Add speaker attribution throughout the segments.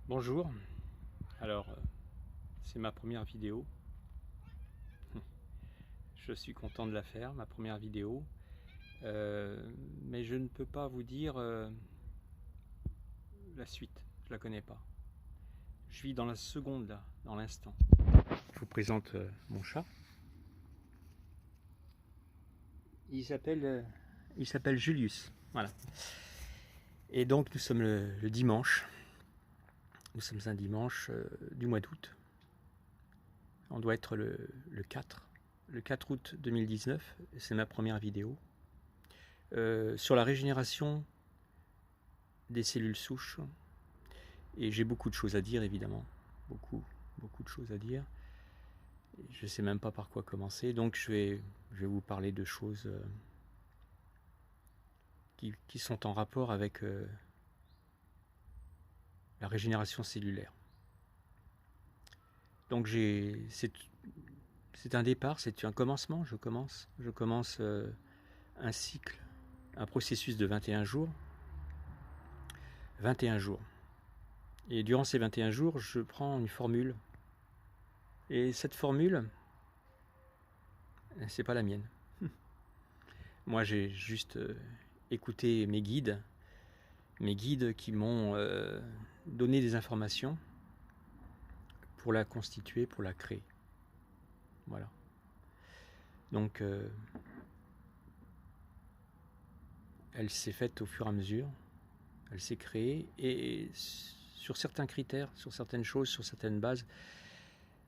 Speaker 1: Bonjour, alors c'est ma première vidéo, je suis content de la faire, ma première vidéo, mais je ne peux pas vous dire la suite, je la connais pas. Je vis dans la seconde là, dans l'instant. Je vous présente mon chat. Il s'appelle Julius, voilà. Et donc nous sommes le dimanche, nous sommes un dimanche du mois d'août. On doit être le 4 août 2019, c'est ma première vidéo. Sur la régénération des cellules souches, et j'ai beaucoup de choses à dire évidemment, beaucoup de choses à dire. Je ne sais même pas par quoi commencer, donc je vais vous parler de choses qui sont en rapport avec la régénération cellulaire. Donc c'est un départ, c'est un commencement, je commence un cycle, un processus de 21 jours. 21 jours. Et durant ces 21 jours, je prends une formule. Et cette formule, c'est pas la mienne. Moi, j'ai juste écouté mes guides qui m'ont donné des informations pour la constituer, pour la créer. Voilà. Donc, elle s'est faite au fur et à mesure. Elle s'est créée et sur certains critères, sur certaines choses, sur certaines bases,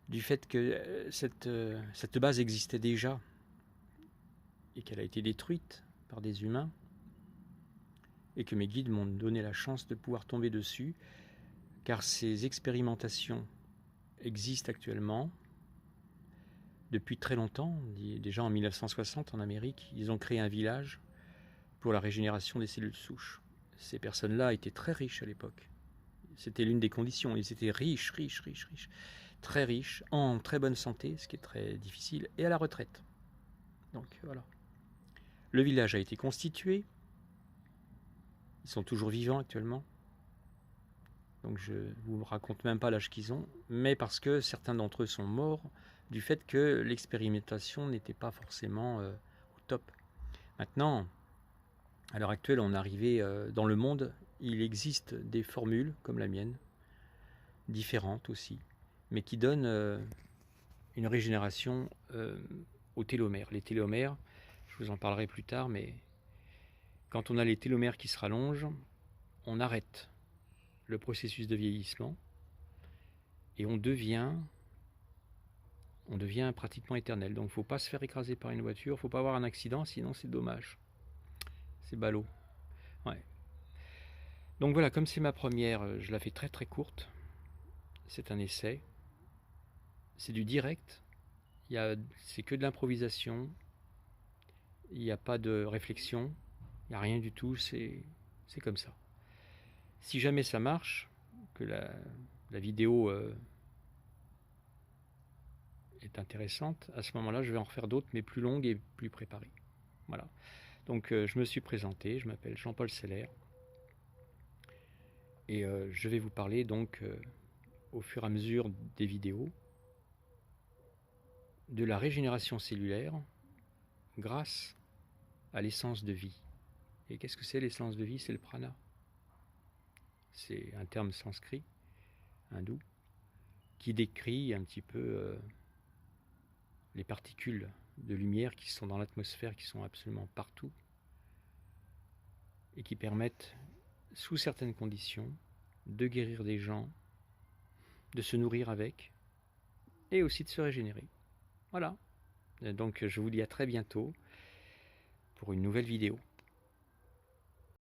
Speaker 1: du fait que cette base existait déjà et qu'elle a été détruite par des humains et que mes guides m'ont donné la chance de pouvoir tomber dessus, car ces expérimentations existent actuellement depuis très longtemps. Déjà en 1960 en Amérique, ils ont créé un village pour la régénération des cellules souches. Ces personnes-là étaient très riches à l'époque. C'était l'une des conditions. Ils étaient riches, très riches, en très bonne santé, ce qui est très difficile, et à la retraite. Donc voilà. Le village a été constitué. Ils sont toujours vivants actuellement. Donc je ne vous raconte même pas l'âge qu'ils ont, mais parce que certains d'entre eux sont morts du fait que l'expérimentation n'était pas forcément au top. Maintenant, à l'heure actuelle, on est arrivé dans le monde, il existe des formules comme la mienne, différentes aussi, mais qui donnent une régénération aux télomères. Les télomères, je vous en parlerai plus tard, mais quand on a les télomères qui se rallongent, on arrête le processus de vieillissement et on devient pratiquement éternel. Donc il ne faut pas se faire écraser par une voiture, il ne faut pas avoir un accident, sinon c'est dommage. C'est ballot. Ouais. Donc voilà, comme c'est ma première, je la fais très très courte. C'est un essai. C'est du direct. C'est que de l'improvisation. Il n'y a pas de réflexion. Il n'y a rien du tout. C'est comme ça. Si jamais ça marche, que la vidéo est intéressante, à ce moment-là, je vais en refaire d'autres, mais plus longues et plus préparées. Voilà. Donc je me suis présenté, je m'appelle Jean-Paul Seller. Et je vais vous parler donc au fur et à mesure des vidéos de la régénération cellulaire grâce à l'essence de vie. Et qu'est-ce que c'est l'essence de vie? C'est le prana. C'est un terme sanskrit, hindou, qui décrit un petit peu les particules de lumière qui sont dans l'atmosphère, qui sont absolument partout, et qui permettent, sous certaines conditions, de guérir des gens, de se nourrir avec, et aussi de se régénérer. Voilà. Donc je vous dis à très bientôt pour une nouvelle vidéo.